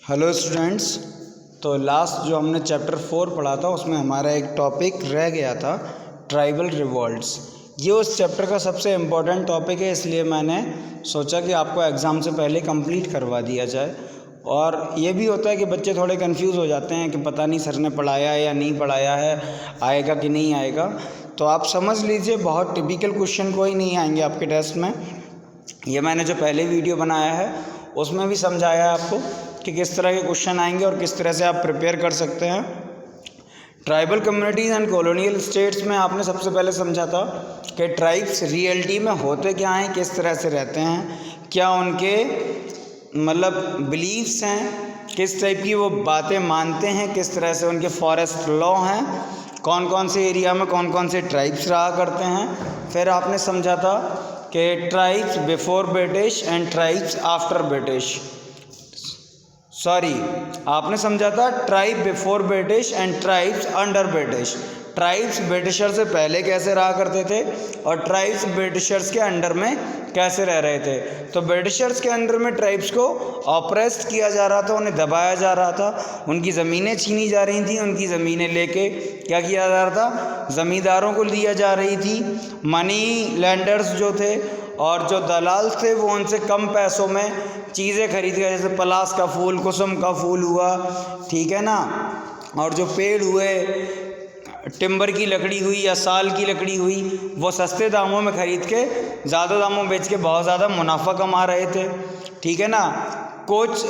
Hello students. तो last जो हमने चैप्टर 4 पढ़ा था उसमें हमारा एक टॉपिक रह गया था ट्राइबल रिवॉल्ट्स। ये उस चैप्टर का सबसे इम्पोर्टेंट टॉपिक है, इसलिए मैंने सोचा कि आपको एग्ज़ाम से पहले कंप्लीट करवा दिया जाए। और ये भी होता है कि बच्चे थोड़े कंफ्यूज हो जाते हैं कि पता नहीं सर ने पढ़ाया है या नहीं पढ़ाया है, आएगा कि नहीं आएगा। तो आप समझ लीजिए बहुत टिपिकल क्वेश्चन कोई नहीं आएंगे आपके टेस्ट में। ये मैंने जो पहले वीडियो बनाया है उसमें भी समझाया है आपको कि किस तरह के क्वेश्चन आएंगे और किस तरह से आप प्रिपेयर कर सकते हैं। Tribal communities and colonial states में आपने सबसे पहले समझा था कि ट्राइब्स रियलिटी में होते क्या हैं, किस तरह से रहते हैं, क्या उनके बिलीव्स हैं, किस टाइप की वो बातें मानते हैं, किस तरह से उनके फॉरेस्ट लॉ हैं, कौन कौन से एरिया में कौन कौन से ट्राइब्स रहा करते हैं। फिर आपने समझा था कि tribes before British and tribes after British, आपने समझा था tribe before British and tribes under British. Tribes britisher से पहले कैसे रहा करते थे और ट्राइब्स ब्रिटिशर्स के अंडर में कैसे रह रहे थे। तो ब्रिटिशर्स के अंडर में ट्राइब्स को ऑप्रेस्ड किया जा रहा था, उन्हें दबाया जा रहा था, उनकी ज़मीनें छीनी जा रही थी, उनकी ज़मीनें लेके क्या किया जा रहा था, ज़मींदारों को लिया जा रही थी। मनी लैंडर्स जो थे और जो दलाल थे वो उनसे कम पैसों में चीज़ें खरीद के, जैसे पलास का फूल, कुसुम का फूल हुआ, ठीक है ना, और जो पेड़ हुए, टिम्बर की लकड़ी हुई या साल की लकड़ी हुई, वो सस्ते दामों में ख़रीद के ज़्यादा दामों में बेच के बहुत ज़्यादा मुनाफा कमा रहे थे, ठीक है ना। कुछ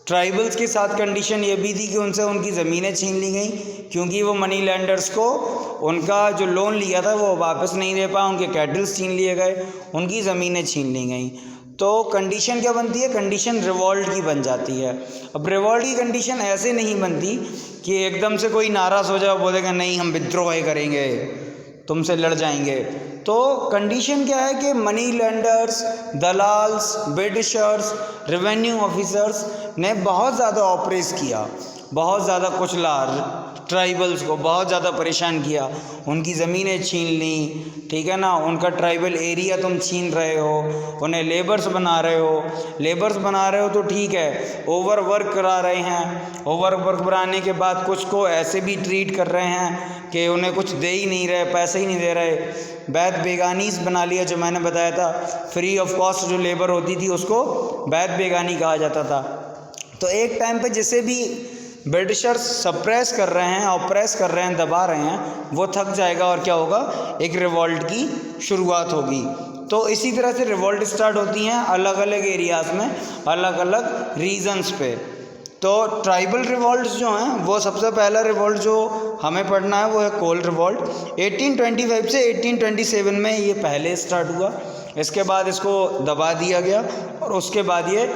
ट्राइबल्स के साथ कंडीशन ये भी थी कि उनसे उनकी ज़मीनें छीन ली गई, क्योंकि वो मनी लैंडर्स को उनका जो लोन लिया था वो वापस नहीं दे पाए, उनके कैटल्स छीन लिए गए, उनकी ज़मीनें छीन ली गई। तो कंडीशन क्या बनती है, कंडीशन रिवॉल्ट की बन जाती है। अब रिवॉल्ट की कंडीशन ऐसे नहीं बनती कि एकदम से कोई नाराज़ हो जाए, बोलेगा नहीं हम विद्रोह करेंगे, तुमसे लड़ जाएंगे। तो कंडीशन क्या है कि मनी लैंडर्स, दलाल्स, ब्रिटिशर्स, रेवेन्यू ऑफिसर्स ने बहुत ज़्यादा ऑपरेस किया, बहुत ज़्यादा कुचला, ट्राइबल्स को बहुत ज़्यादा परेशान किया, उनकी ज़मीनें छीन ली, ठीक है ना, उनका ट्राइबल एरिया तुम छीन रहे हो, उन्हें लेबर्स बना रहे हो तो ठीक है, ओवर वर्क करा रहे हैं, ओवर वर्क बनाने के बाद कुछ को ऐसे भी ट्रीट कर रहे हैं कि उन्हें कुछ दे ही नहीं रहे, पैसे ही नहीं दे रहे, बैद बेगानीस बना लिया, जो मैंने बताया था फ्री ऑफ कॉस्ट जो लेबर होती थी उसको बैद बेगानी कहा जाता था। तो एक टाइम पे जिसे भी ब्रिटिशर्स सप्रेस कर रहे हैं, ऑप्रेस कर रहे हैं, दबा रहे हैं, वो थक जाएगा और क्या होगा, एक रिवॉल्ट की शुरुआत होगी। तो इसी तरह से रिवॉल्ट स्टार्ट होती हैं अलग अलग एरियाज़ में, अलग अलग रीजन्स पे। तो ट्राइबल रिवॉल्ट्स जो हैं वो सबसे पहला रिवॉल्ट जो हमें पढ़ना है वो है कोल रिवॉल्ट। 1825 से 1827 में ये पहले स्टार्ट हुआ, इसके बाद इसको दबा दिया गया और उसके बाद ये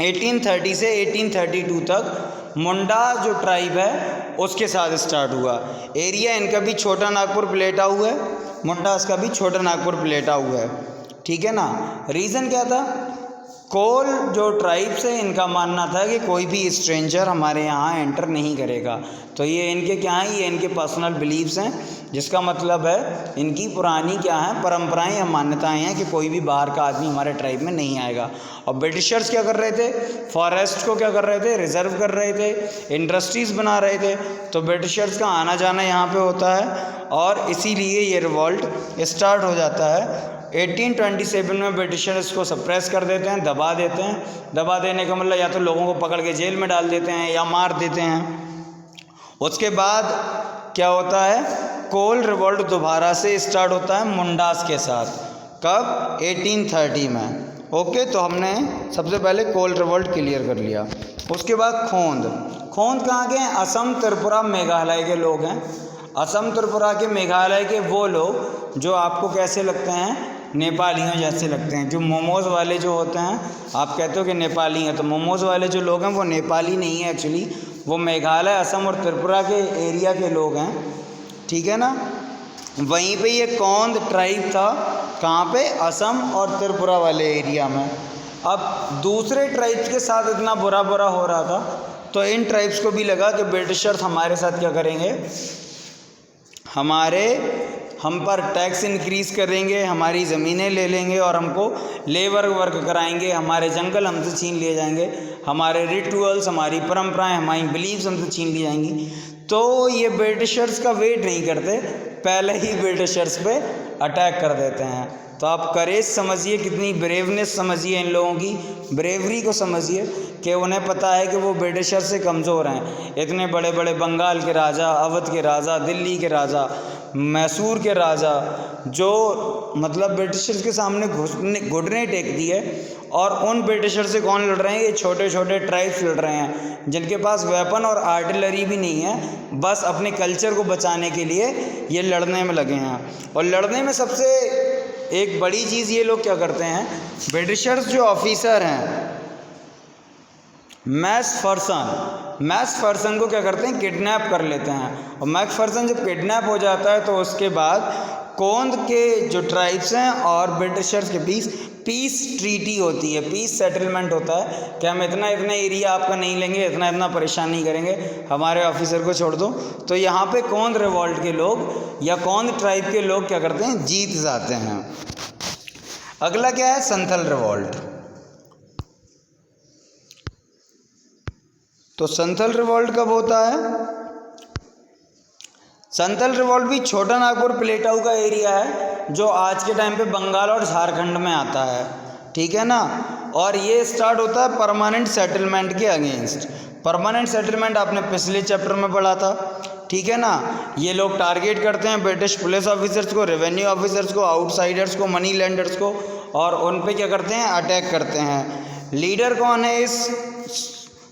1830 से 1832 तक मुंडा जो ट्राइब है उसके साथ स्टार्ट हुआ। एरिया इनका भी छोटा नागपुर प्लेटा हुआ है, मुंडा इसका भी छोटा नागपुर प्लेटा हुआ है, ठीक है ना। रीज़न क्या था, कोल जो ट्राइब्स है इनका मानना था कि कोई भी स्ट्रेंजर हमारे यहाँ एंटर नहीं करेगा। तो ये इनके क्या हैं, ये इनके पर्सनल बिलीव्स हैं, जिसका मतलब है इनकी पुरानी क्या है, परंपराएं या मान्यताएं हैं कि कोई भी बाहर का आदमी हमारे ट्राइब में नहीं आएगा। और ब्रिटिशर्स क्या कर रहे थे, फॉरेस्ट को क्या कर रहे थे, रिजर्व कर रहे थे, इंडस्ट्रीज़ बना रहे थे। तो ब्रिटिशर्स का आना जाना यहाँ पे होता है और इसीलिए ये रिवॉल्ट स्टार्ट हो जाता है। 1827 में ब्रिटिशर्स को सप्रेस कर देते हैं, दबा देते हैं। दबा देने का मतलब या तो लोगों को पकड़ के जेल में डाल देते हैं या मार देते हैं। उसके बाद क्या होता है, कोल रिवॉल्ट दोबारा से स्टार्ट होता है मुंडास के साथ। कब, 1830 में। ओके, तो हमने सबसे पहले कोल रिवॉल्ट क्लियर कर लिया। उसके बाद खोंद कहाँ के हैं, असम, त्रिपुरा, मेघालय के लोग हैं। असम, त्रिपुरा के, मेघालय के वो लोग जो आपको कैसे लगते हैं, नेपालियों जैसे लगते हैं। जो मोमोज़ वाले जो होते हैं, आप कहते हो कि नेपाली हैं, तो मोमोज़ वाले जो लोग हैं वो नेपाली नहीं है एक्चुअली, वो मेघालय, असम और त्रिपुरा के एरिया के लोग हैं, ठीक है ना। वहीं पे ये कौंद ट्राइब था, कहाँ पे, असम और त्रिपुरा वाले एरिया में। अब दूसरे ट्राइब्स के साथ इतना बुरा हो रहा था तो इन ट्राइब्स को भी लगा कि ब्रिटिशर्स हमारे साथ क्या करेंगे, हम पर टैक्स इंक्रीज़ करेंगे, हमारी ज़मीनें ले लेंगे और हमको लेबर वर्क कराएंगे, हमारे जंगल हमसे छीन लिए जाएंगे, हमारे रिचुअल्स, हमारी परंपराएं, हमारी बिलीव्स हमसे छीन ली जाएंगी। तो ये ब्रिटिशर्स का वेट नहीं करते, पहले ही ब्रिटिशर्स पे अटैक कर देते हैं। तो आप करेज समझिए, कितनी ब्रेवनेस समझिए, इन लोगों की ब्रेवरी को समझिए कि उन्हें पता है कि वो ब्रिटिशर से कमज़ोर हैं। इतने बड़े बड़े बंगाल के राजा, अवध के राजा, दिल्ली के राजा, मैसूर के राजा, जो मतलब ब्रिटिशर्स के सामने घुटने टेक दिए, और उन ब्रिटिशर से कौन लड़ रहे हैं? ये छोटे छोटे ट्राइब्स लड़ रहे हैं, जिनके पास वेपन और आर्टिलरी भी नहीं है, बस अपने कल्चर को बचाने के लिए ये लड़ने में लगे हैं। और लड़ने में सबसे एक बड़ी चीज़ ये लोग क्या करते हैं, ब्रिटिशर्स जो ऑफिसर हैं, मैक्फर्सन को क्या करते हैं? किडनैप कर लेते हैं। और मैक्फर्सन जब किडनैप हो जाता है तो उसके बाद कोंद के जो ट्राइब्स हैं और ब्रिटिशर्स के बीच पीस ट्रीटी होती है, पीस सेटलमेंट होता है कि हम इतना इतना एरिया आपका नहीं लेंगे, इतना इतना परेशान नहीं करेंगे, हमारे ऑफिसर को छोड़ दो। तो यहाँ पे कोंद रिवॉल्ट के लोग या कोंद ट्राइब के लोग क्या करते हैं? जीत जाते हैं। अगला क्या है? संथल रिवॉल्ट। तो संथल रिवॉल्ट कब होता है? संथल रिवॉल्ट भी छोटा नागपुर प्लेटाऊ का एरिया है, जो आज के टाइम पे बंगाल और झारखंड में आता है, ठीक है ना। और ये स्टार्ट होता है परमानेंट सेटलमेंट के अगेंस्ट। परमानेंट सेटलमेंट आपने पिछले चैप्टर में पढ़ा था, ठीक है ना। ये लोग टारगेट करते हैं ब्रिटिश पुलिस ऑफिसर्स को, रेवेन्यू ऑफिसर्स को, आउटसाइडर्स को, मनी लेंडर्स को, और उन पे क्या करते हैं? अटैक करते हैं। लीडर कौन है इस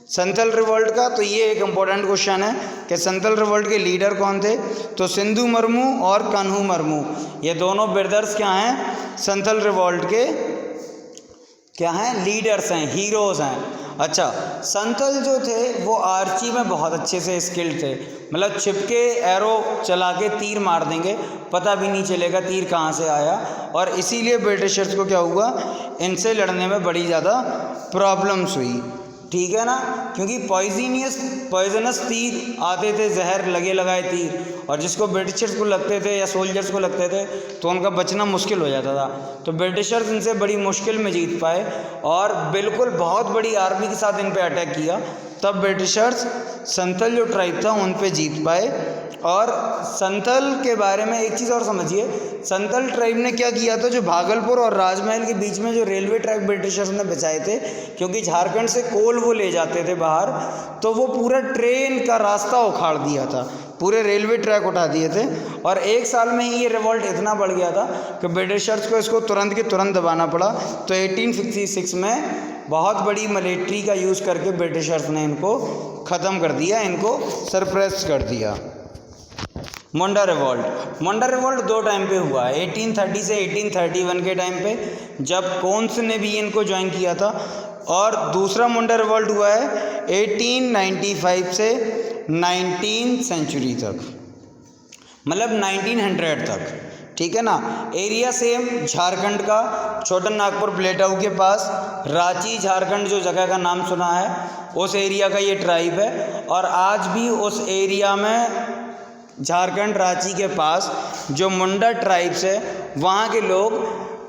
संथल रिवॉल्ट का? तो ये एक इम्पोर्टेंट क्वेश्चन है कि संथल रिवॉल्ट के लीडर कौन थे? तो सिंधु मुर्मू और कान्हू मुर्मू, ये दोनों ब्रदर्स क्या हैं? संथल रिवॉल्ट के क्या हैं? लीडर्स हैं, हीरोज़ हैं। अच्छा, संथल जो थे वो आर्ची में बहुत अच्छे से स्किल्ड थे, मतलब छिपके एरो चला के तीर मार देंगे, पता भी नहीं चलेगा तीर कहाँ से आया। और इसीलिए ब्रिटिशर्स को क्या हुआ? इनसे लड़ने में बड़ी ज़्यादा प्रॉब्लम्स हुई, ठीक है ना, क्योंकि पॉइजनस तीर आते थे, जहर लगे लगाए तीर, और जिसको ब्रिटिशर्स को लगते थे या सोल्जर्स को लगते थे तो उनका बचना मुश्किल हो जाता था। तो ब्रिटिशर्स इनसे बड़ी मुश्किल में जीत पाए, और बिल्कुल बहुत बड़ी आर्मी के साथ इन पे अटैक किया, तब ब्रिटिशर्स संथल जो ट्राइब था उन पे जीत पाए। और संथल के बारे में एक चीज़ और समझिए, संथल ट्राइब ने क्या किया था? जो भागलपुर और राजमहल के बीच में जो रेलवे ट्रैक ब्रिटिशर्स ने बचाए थे, क्योंकि झारखंड से कोल वो ले जाते थे बाहर, तो वो पूरा ट्रेन का रास्ता उखाड़ दिया था, पूरे रेलवे ट्रैक उठा दिए थे। और एक साल में ही ये रिवॉल्ट इतना बढ़ गया था कि ब्रिटिशर्स को इसको तुरंत के तुरंत दबाना पड़ा। तो 1856 में बहुत बड़ी मिलिट्री का यूज़ करके ब्रिटिशर्स ने इनको ख़त्म कर दिया, इनको सरप्रेस कर दिया। मुंडा रिवॉल्ट दो टाइम पे हुआ है, 1830 से 1831 के टाइम पे, जब कोन्स ने भी इनको ज्वाइन किया था। और दूसरा मुंडा रिवॉल्ट हुआ है 1895 से 19th सेंचुरी तक, मतलब 1900 तक, ठीक है ना। एरिया सेम झारखंड का, छोटा नागपुर प्लेटाऊ के पास, रांची झारखंड जो जगह का नाम सुना है, उस एरिया का ये ट्राइब है। और आज भी उस एरिया में झारखंड रांची के पास जो मुंडा ट्राइब्स है, वहाँ के लोग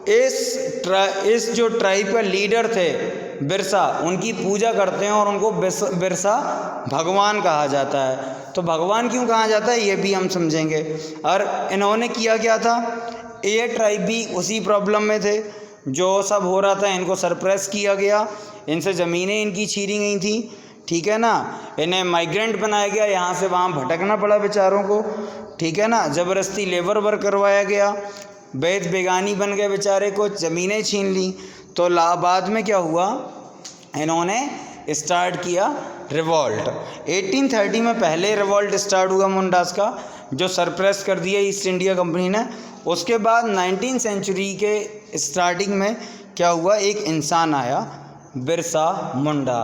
इस जो ट्राइब का लीडर थे बिरसा, उनकी पूजा करते हैं और उनको बिरसा भगवान कहा जाता है। तो भगवान क्यों कहा जाता है ये भी हम समझेंगे। और इन्होंने किया क्या था? ये ट्राइब भी उसी प्रॉब्लम में थे, जो सब हो रहा था, इनको सरप्रेस किया गया, इनसे ज़मीनें इनकी छीनी गई थी, ठीक है ना। इन्हें माइग्रेंट बनाया गया, यहाँ से वहाँ भटकना पड़ा बेचारों को, ठीक है ना। ज़बरदस्ती लेबर वर्क करवाया गया, बेद बेगानी बन गए बेचारे को, ज़मीनें छीन ली। तो बाद में क्या हुआ? इन्होंने स्टार्ट किया रिवॉल्ट। 1830 में पहले रिवॉल्ट स्टार्ट हुआ मुंडास का, जो सरप्रेस कर दिया ईस्ट इंडिया कंपनी ने। उसके बाद 19th सेंचुरी के स्टार्टिंग में क्या हुआ? एक इंसान आया, बिरसा मुंडा,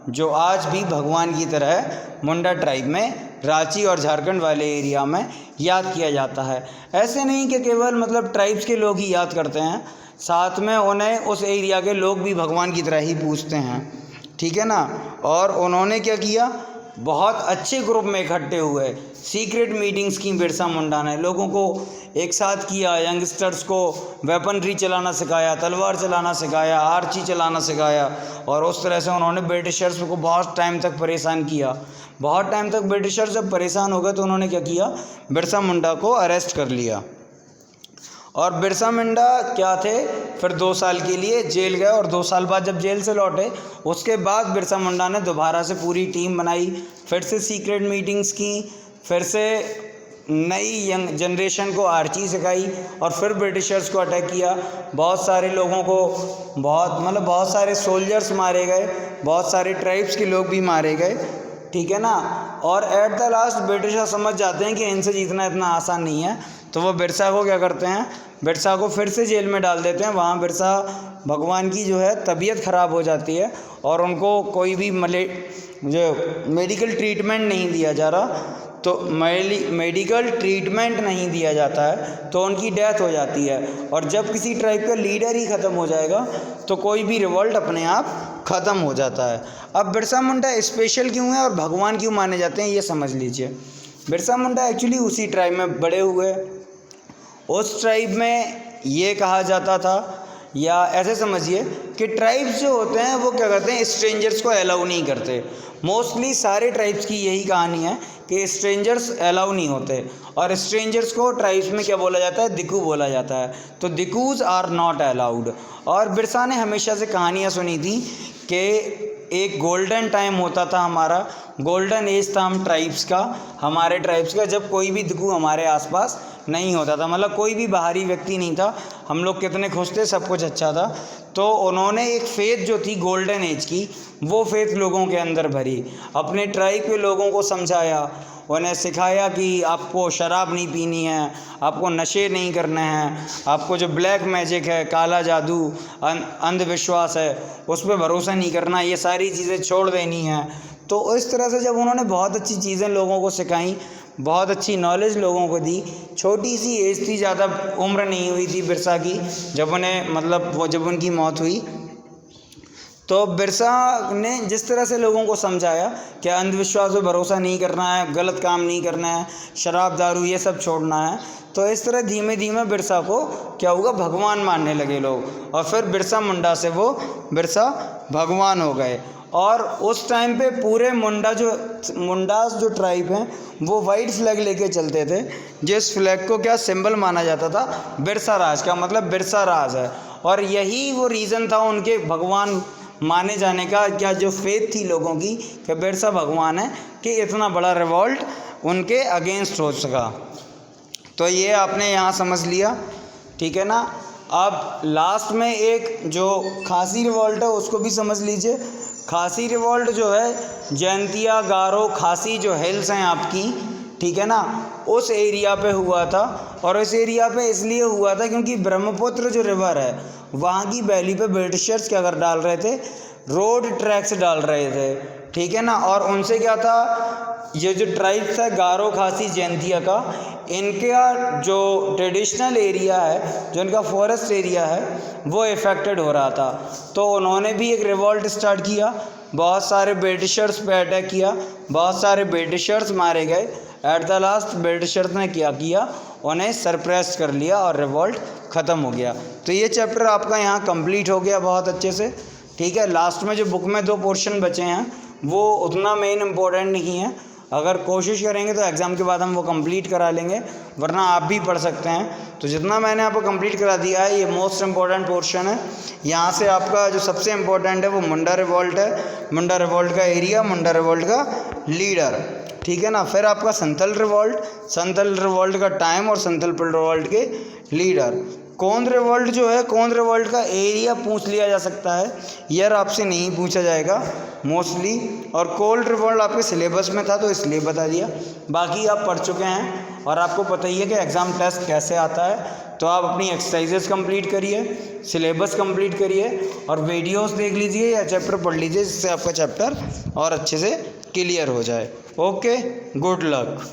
जो आज भी भगवान की तरह मुंडा ट्राइब में रांची और झारखंड वाले एरिया में याद किया जाता है। ऐसे नहीं कि केवल मतलब ट्राइब्स के लोग ही याद करते हैं, साथ में उन्हें उस एरिया के लोग भी भगवान की तरह ही पूजते हैं, ठीक है ना। और उन्होंने क्या किया? बहुत अच्छे ग्रुप में इकट्ठे हुए, सीक्रेट मीटिंग्स की बिरसा मुंडा ने, लोगों को एक साथ किया, यंगस्टर्स को वेपनरी चलाना सिखाया, तलवार चलाना सिखाया, आर्ची चलाना सिखाया, और उस तरह से उन्होंने ब्रिटिशर्स को बहुत टाइम तक परेशान किया। बहुत टाइम तक ब्रिटिशर्स जब परेशान हो गए तो उन्होंने क्या किया, बिरसा मुंडा को अरेस्ट कर लिया। और बिरसा मुंडा क्या थे, फिर 2 साल के लिए जेल गए, और 2 साल बाद जब जेल से लौटे उसके बाद बिरसा मुंडा ने दोबारा से पूरी टीम बनाई, फिर से सीक्रेट मीटिंग्स की, फिर से नई यंग जनरेशन को आर्ची सिखाई, और फिर ब्रिटिशर्स को अटैक किया। बहुत सारे लोगों को बहुत सारे सोल्जर्स मारे गए, बहुत सारे ट्राइब्स के लोग भी मारे गए, ठीक है ना। और एट द लास्ट ब्रिटिशर समझ जाते हैं कि इनसे जीतना इतना आसान नहीं है, तो वो बिरसा को क्या करते हैं, बिरसा को फिर से जेल में डाल देते हैं। वहाँ बिरसा भगवान की जो है तबीयत ख़राब हो जाती है और उनको कोई भी मेडिकल ट्रीटमेंट नहीं दिया जा रहा, तो मेडिकल ट्रीटमेंट नहीं दिया जाता है, तो उनकी डेथ हो जाती है। और जब किसी ट्राइब का लीडर ही ख़त्म हो जाएगा तो कोई भी रिवॉल्ट अपने आप ख़त्म हो जाता है। अब बिरसा मुंडा स्पेशल क्यों है और भगवान क्यों माने जाते हैं, ये समझ लीजिए। बिरसा मुंडा एक्चुअली उसी ट्राइब में बड़े हुए। उस ट्राइब में ये कहा जाता था, या ऐसे समझिए कि ट्राइब्स जो होते हैं वो क्या करते हैं, स्ट्रेंजर्स को अलाउ नहीं करते। मोस्टली सारे ट्राइब्स की यही कहानी है कि स्ट्रेंजर्स अलाउ नहीं होते, और स्ट्रेंजर्स को ट्राइब्स में क्या बोला जाता है, दिकू बोला जाता है, तो दिकूज आर नॉट अलाउड। और बिरसा ने हमेशा से कहानियाँ सुनी थी कि एक गोल्डन टाइम होता था हमारा, गोल्डन एज था हम ट्राइब्स का, हमारे ट्राइब्स का, जब कोई भी दिकू हमारे आसपास नहीं होता था, मतलब कोई भी बाहरी व्यक्ति नहीं था, हम लोग कितने खुश थे, सब कुछ अच्छा था। तो उन्होंने एक फेथ जो थी गोल्डन एज की, वो फेथ लोगों के अंदर भरी, अपने ट्राइब के लोगों को समझाया, उन्हें सिखाया कि आपको शराब नहीं पीनी है, आपको नशे नहीं करने हैं, आपको जो ब्लैक मैजिक है, काला जादू, अंधविश्वास है, उस पर भरोसा नहीं करना, ये सारी चीज़ें छोड़ देनी है। तो इस तरह से जब उन्होंने बहुत अच्छी चीज़ें लोगों को सिखाई, बहुत अच्छी नॉलेज लोगों को दी, छोटी सी एज थी, ज़्यादा उम्र नहीं हुई थी बिरसा की जब उन्हें जब उनकी मौत हुई, तो बिरसा ने जिस तरह से लोगों को समझाया कि अंधविश्वास पर भरोसा नहीं करना है, गलत काम नहीं करना है, शराब दारू ये सब छोड़ना है, तो इस तरह धीमे धीमे बिरसा को क्या हुआ, भगवान मानने लगे लोग, और फिर बिरसा मुंडा से वो बिरसा भगवान हो गए। और उस टाइम पे पूरे मुंडास जो ट्राइब हैं वो वाइट फ्लैग लेके चलते थे, जिस फ्लैग को क्या सिंबल माना जाता था, बिरसा राज का, मतलब बिरसा राज है। और यही वो रीज़न था उनके भगवान माने जाने का, क्या जो फेथ थी लोगों की कि बिरसा भगवान है, कि इतना बड़ा रिवॉल्ट उनके अगेंस्ट हो सका। तो ये आपने यहाँ समझ लिया, ठीक है ना। अब लास्ट में एक जो खासी रिवॉल्ट है उसको भी समझ लीजिए। खासी रिवॉल्ट जो है जैंतिया, गारो, खासी जो हिल्स हैं आपकी, ठीक है ना, उस एरिया पे हुआ था। और उस एरिया पे इसलिए हुआ था क्योंकि ब्रह्मपुत्र जो रिवर है वहाँ की वैली पे ब्रिटिशर्स क्या कर डाल रहे थे, रोड ट्रैक्स डाल रहे थे, ठीक है ना। और उनसे क्या था, ये जो ट्राइब्स है गारो, खासी, जैंतिया का, इनका जो ट्रेडिशनल एरिया है, जो इनका फॉरेस्ट एरिया है, वो इफ़ेक्टेड हो रहा था। तो उन्होंने भी एक रिवॉल्ट स्टार्ट किया, बहुत सारे ब्रिटिशर्स पे अटैक किया, बहुत सारे ब्रिटिशर्स मारे गए। एट द लास्ट ब्रिटिशर्स ने क्या किया, उन्हें सरप्रेस कर लिया और रिवॉल्ट ख़त्म हो गया। तो ये चैप्टर आपका यहाँ कंप्लीट हो गया बहुत अच्छे से, ठीक है। लास्ट में जो बुक में 2 पोर्शन बचे हैं वो उतना मेन इम्पोर्टेंट नहीं है, अगर कोशिश करेंगे तो एग्ज़ाम के बाद हम वो कंप्लीट करा लेंगे, वरना आप भी पढ़ सकते हैं। तो जितना मैंने आपको कंप्लीट करा दिया है ये मोस्ट इम्पॉर्टेंट पोर्शन है। यहाँ से आपका जो सबसे इम्पोर्टेंट है वो मुंडा रिवॉल्ट है, मुंडा रिवॉल्ट का एरिया, मुंडा रिवॉल्ट का लीडर, ठीक है ना। फिर आपका संथल रिवॉल्ट का टाइम और संथल रिवॉल्ट के लीडर। कौंद रिवॉल्ट जो है, कौंद रिवॉल्ट का एरिया पूछ लिया जा सकता है, ईयर आपसे नहीं पूछा जाएगा मोस्टली। और कोल्ड रिवॉल्ट आपके सिलेबस में था तो इसलिए बता दिया, बाकी आप पढ़ चुके हैं और आपको पता ही है कि एग्ज़ाम टेस्ट कैसे आता है। तो आप अपनी एक्सरसाइजेस कंप्लीट करिए, सिलेबस कंप्लीट करिए और वीडियोस देख लीजिए या चैप्टर पढ़ लीजिए, जिससे आपका चैप्टर और अच्छे से क्लियर हो जाए। Okay, good luck.